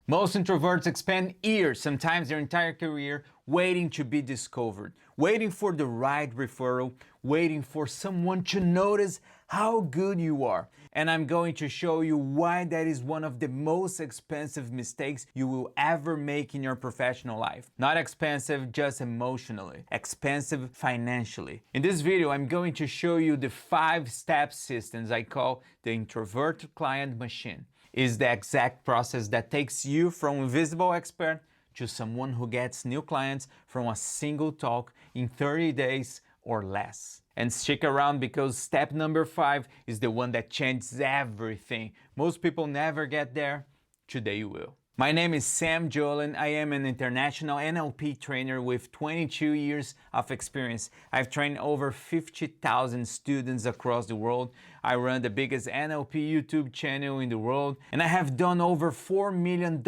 Most introverts spend years, sometimes their entire career, waiting to be discovered, waiting for the right referral, waiting for someone to notice how good you are. And I'm going to show you why that is one of the most expensive mistakes you will ever make in your professional life. Not expensive just emotionally, expensive financially. In this video, I'm going to show you the 5-step systems I call the Introvert Client Machine. Is the exact process that takes you from invisible expert to someone who gets new clients from a single talk in 30 days or less. And stick around because step number 5 is the one that changes everything. Most people never get there. Today you will. My name is Sam Jolin. I am an international NLP trainer with 22 years of experience. I've trained over 50,000 students across the world. I run the biggest NLP YouTube channel in the world, and I have done over $4 million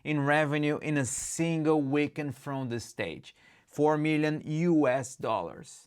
in revenue in a single weekend from the stage. $4 million US.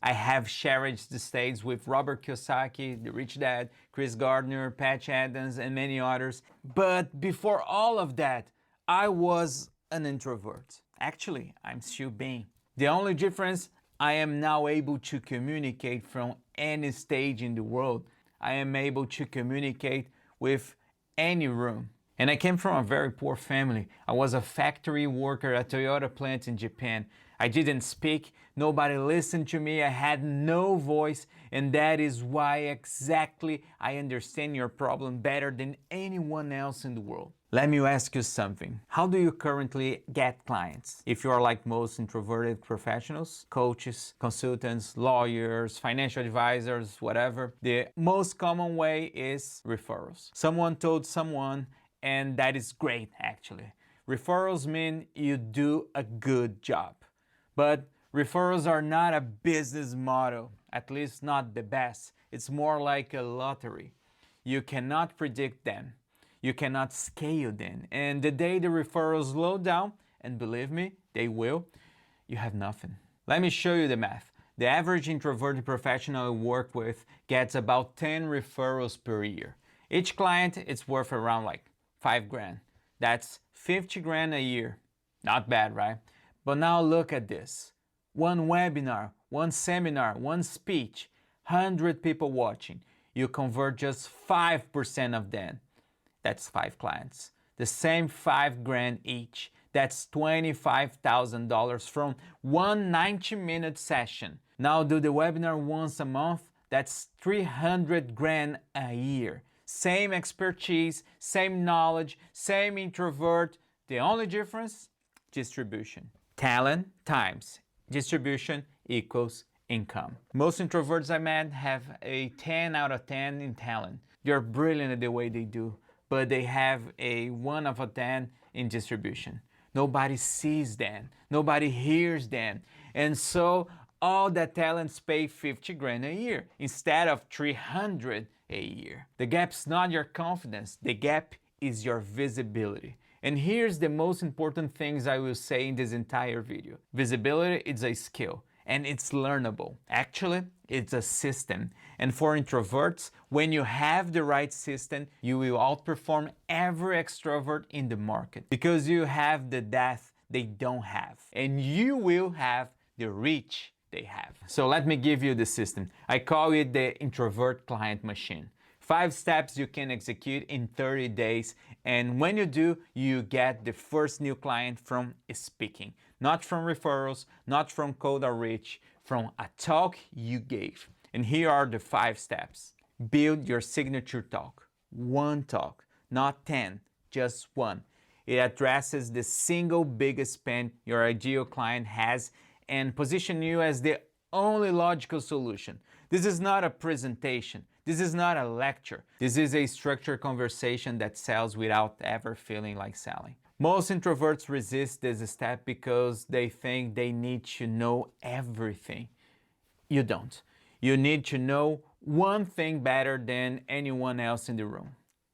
I have shared the stage with Robert Kiyosaki, The Rich Dad, Chris Gardner, Patch Adams, and many others. But before all of that, I was an introvert. Actually, I'm still being. The only difference, I am now able to communicate from any stage in the world. I am able to communicate with any room. And I came from a very poor family. I was a factory worker at a Toyota plant in Japan. I didn't speak, nobody listened to me, I had no voice, and that is why exactly I understand your problem better than anyone else in the world. Let me ask you something. How do you currently get clients? If you are like most introverted professionals, coaches, consultants, lawyers, financial advisors, whatever, the most common way is referrals. Someone told someone, and that is great actually. Referrals mean you do a good job. But referrals are not a business model, at least not the best. It's more like a lottery. You cannot predict them. You cannot scale them. And the day the referrals slow down, and believe me, they will, you have nothing. Let me show you the math. The average introverted professional I work with gets about 10 referrals per year. Each client is worth around like 5 grand. That's 50 grand a year. Not bad, right? But now look at this. One webinar, one seminar, one speech, 100 people watching. You convert just 5% of them. That's 5 clients. The same 5 grand each. That's $25,000 from one 90-minute session. Now do the webinar once a month. That's 300 grand a year. Same expertise, same knowledge, same introvert. The only difference? Distribution. Talent times distribution equals income. Most introverts I met have a 10 out of 10 in talent. They're brilliant at the way they do, but they have a 1 out of 10 in distribution. Nobody sees them, nobody hears them, and so all the talents pay 50 grand a year instead of 300 a year. The gap's not your confidence, the gap is your visibility. And here's the most important things I will say in this entire video. Visibility is a skill and it's learnable. Actually, it's a system. And for introverts, when you have the right system, you will outperform every extrovert in the market because you have the depth they don't have and you will have the reach they have. So let me give you the system. I call it the Introvert Client Machine. 5 steps you can execute in 30 days, and when you do, you get the first new client from speaking. Not from referrals, not from cold outreach, from a talk you gave. And here are the 5 steps. Build your signature talk. One talk, not 10, just one. It addresses the single biggest pain your ideal client has and position you as the only logical solution. This is not a presentation. This is not a lecture. This is a structured conversation that sells without ever feeling like selling. Most introverts resist this step because they think they need to know everything. You don't. You need to know one thing better than anyone else in the room.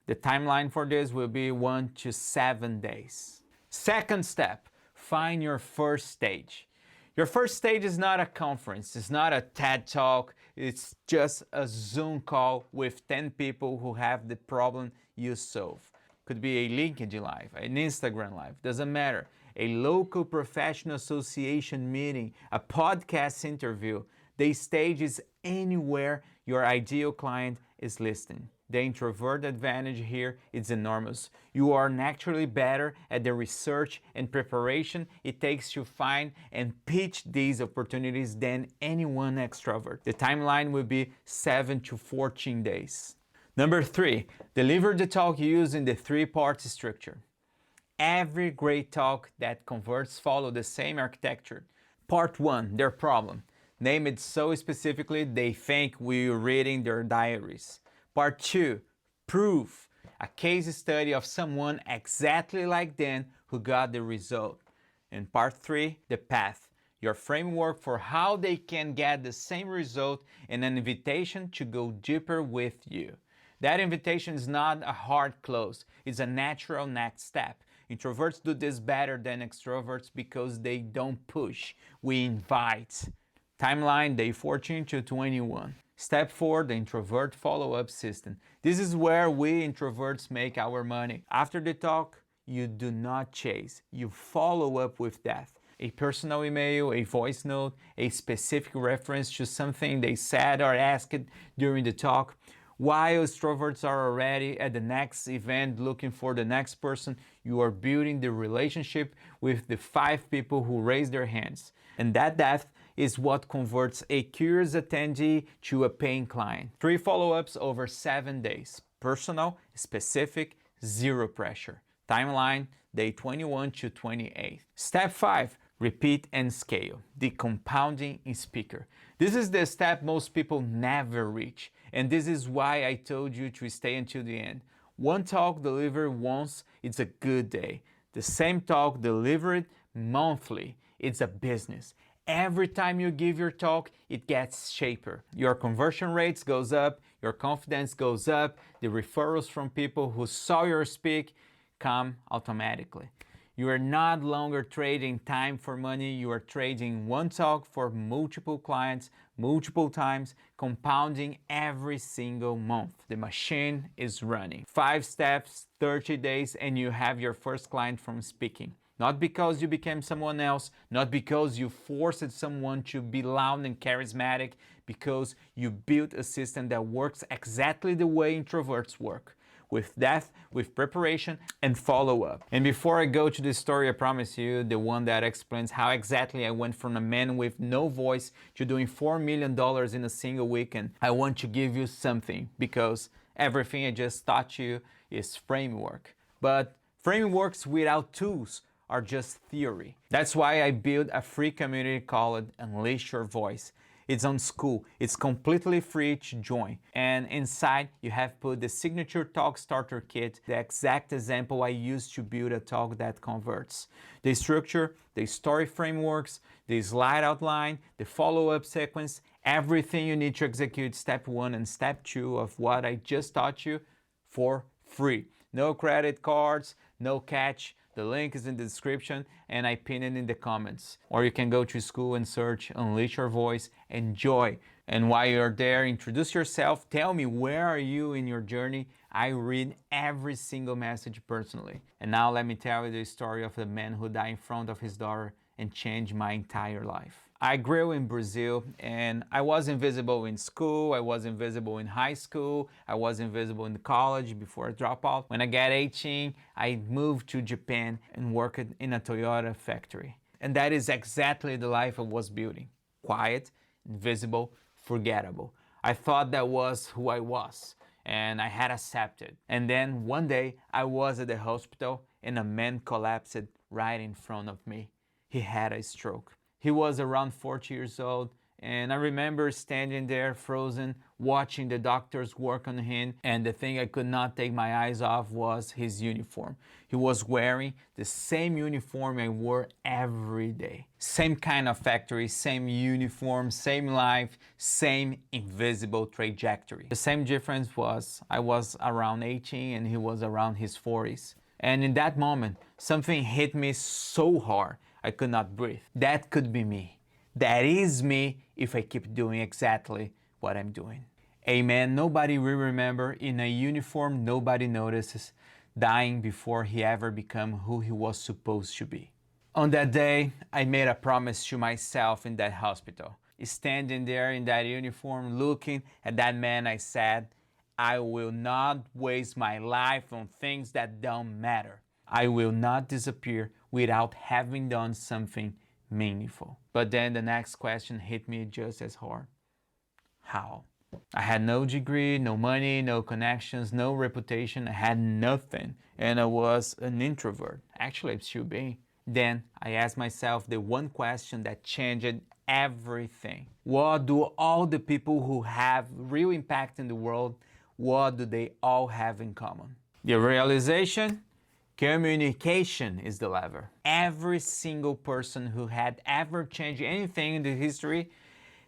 The timeline for this will be 1 to 7 days. Second step, find your first stage. Your first stage is not a conference, it's not a TED Talk, it's just a Zoom call with 10 people who have the problem you solve. Could be a LinkedIn Live, an Instagram Live, doesn't matter. A local professional association meeting, a podcast interview. The stage is anywhere your ideal client is listening. The introvert advantage here is enormous. You are naturally better at the research and preparation it takes to find and pitch these opportunities than anyone extrovert. The timeline will be 7 to 14 days. Number 3, deliver the talk using the 3-part structure. Every great talk that converts follow the same architecture. Part 1, their problem. Name it so specifically they think we're reading their diaries. Part 2, proof. A case study of someone exactly like them who got the result. And part 3, the path. Your framework for how they can get the same result and an invitation to go deeper with you. That invitation is not a hard close, it's a natural next step. Introverts do this better than extroverts because they don't push, we invite. Timeline, day 14 to 21. Step 4, the introvert follow-up system. This is where we introverts make our money. After the talk, you do not chase, you follow up with that. A personal email, a voice note, a specific reference to something they said or asked during the talk. While extroverts are already at the next event looking for the next person, you are building the relationship with the 5 people who raise their hands. And that depth is what converts a curious attendee to a paying client. 3 follow-ups over 7 days. Personal, specific, zero pressure. Timeline, day 21 to 28. Step 5, repeat and scale. The compounding in speaker. This is the step most people never reach. And this is why I told you to stay until the end. One talk delivered once, it's a good day. The same talk delivered monthly, it's a business. Every time you give your talk, it gets shaper. Your conversion rates goes up, your confidence goes up, the referrals from people who saw your speak come automatically. You are not longer trading time for money, you are trading one talk for multiple clients, multiple times, compounding every single month. The machine is running. 5 steps, 30 days, and you have your first client from speaking. Not because you became someone else, not because you forced someone to be loud and charismatic, because you built a system that works exactly the way introverts work. With depth, with preparation, and follow-up. And before I go to the story, I promise you, the one that explains how exactly I went from a man with no voice to doing $4 million in a single weekend, I want to give you something, because everything I just taught you is framework. But frameworks without tools are just theory. That's why I built a free community called Unleash Your Voice. It's on school. It's completely free to join. And inside, you have put the signature talk starter kit, the exact example I use to build a talk that converts. The structure, the story frameworks, the slide outline, the follow-up sequence, everything you need to execute step 1 and step 2 of what I just taught you for free. No credit cards, no catch. The link is in the description and I pin it in the comments. Or you can go to school and search Unleash Your Voice, enjoy. And while you're there, introduce yourself, tell me where are you in your journey. I read every single message personally. And now let me tell you the story of the man who died in front of his daughter and changed my entire life. I grew in Brazil and I was invisible in school, I was invisible in high school, I was invisible in college before I dropped out. When I got 18, I moved to Japan and worked in a Toyota factory. And that is exactly the life I was building. Quiet, invisible, forgettable. I thought that was who I was and I had accepted. And then one day I was at the hospital and a man collapsed right in front of me. He had a stroke. He was around 40 years old, and I remember standing there frozen, watching the doctors work on him, and the thing I could not take my eyes off was his uniform. He was wearing the same uniform I wore every day. Same kind of factory, same uniform, same life, same invisible trajectory. The same difference was I was around 18 and he was around his 40s. And in that moment, something hit me so hard. I could not breathe. That could be me. That is me if I keep doing exactly what I'm doing. A man nobody will remember in a uniform nobody notices. dying before he ever became who he was supposed to be. On that day, I made a promise to myself in that hospital. Standing there in that uniform, looking at that man, I said, I will not waste my life on things that don't matter. I will not disappear without having done something meaningful. But then the next question hit me just as hard. How? I had no degree, no money, no connections, no reputation. I had nothing. And I was an introvert. Actually, I should be. Then I asked myself the one question that changed everything. What do all the people who have real impact in the world, what do they all have in common? The realization, communication is the lever. Every single person who had ever changed anything in the history,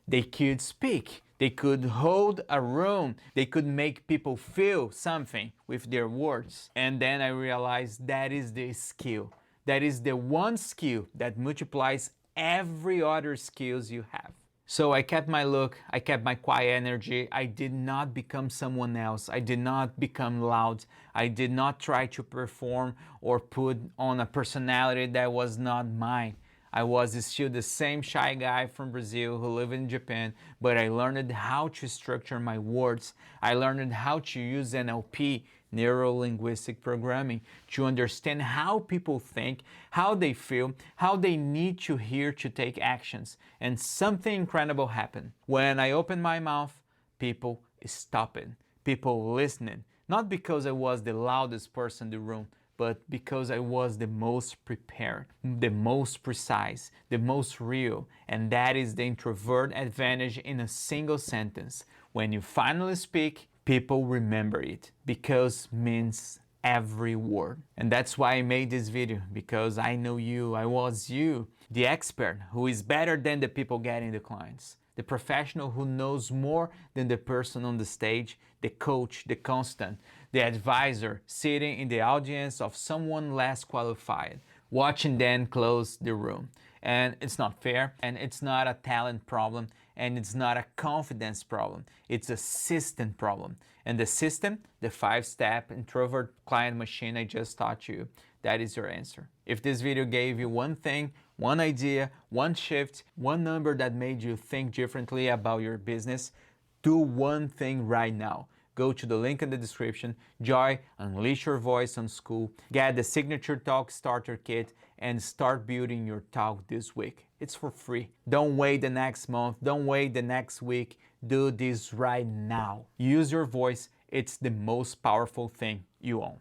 they could speak. They could hold a room. They could make people feel something with their words. And then I realized that is the skill. That is the one skill that multiplies every other skills you have. So I kept my look, I kept my quiet energy. I did not become someone else. I did not become loud. I did not try to perform or put on a personality that was not mine. I was still the same shy guy from Brazil who lived in Japan, but I learned how to structure my words. I learned how to use NLP, neuro-linguistic programming, to understand how people think, how they feel, how they need to hear to take actions. And something incredible happened. When I opened my mouth, people stopped. People listening. Not because I was the loudest person in the room, but because I was the most prepared, the most precise, the most real. And that is the introvert advantage in a single sentence. When you finally speak, people remember it, because means every word. And that's why I made this video, because I know you, I was you, the expert who is better than the people getting the clients, the professional who knows more than the person on the stage, the coach, the constant, the advisor sitting in the audience of someone less qualified, watching them close the room. And it's not fair, and it's not a talent problem, and it's not a confidence problem. It's a system problem. And the system, the 5-step Introvert Client Machine I just taught you, that is your answer. If this video gave you one thing, one idea, one shift, one number that made you think differently about your business, do one thing right now. Go to the link in the description, join Unleash Your Voice on School, get the Signature Talk Starter Kit, and start building your talk this week. It's for free. Don't wait the next month. Don't wait the next week. Do this right now. Use your voice. It's the most powerful thing you own.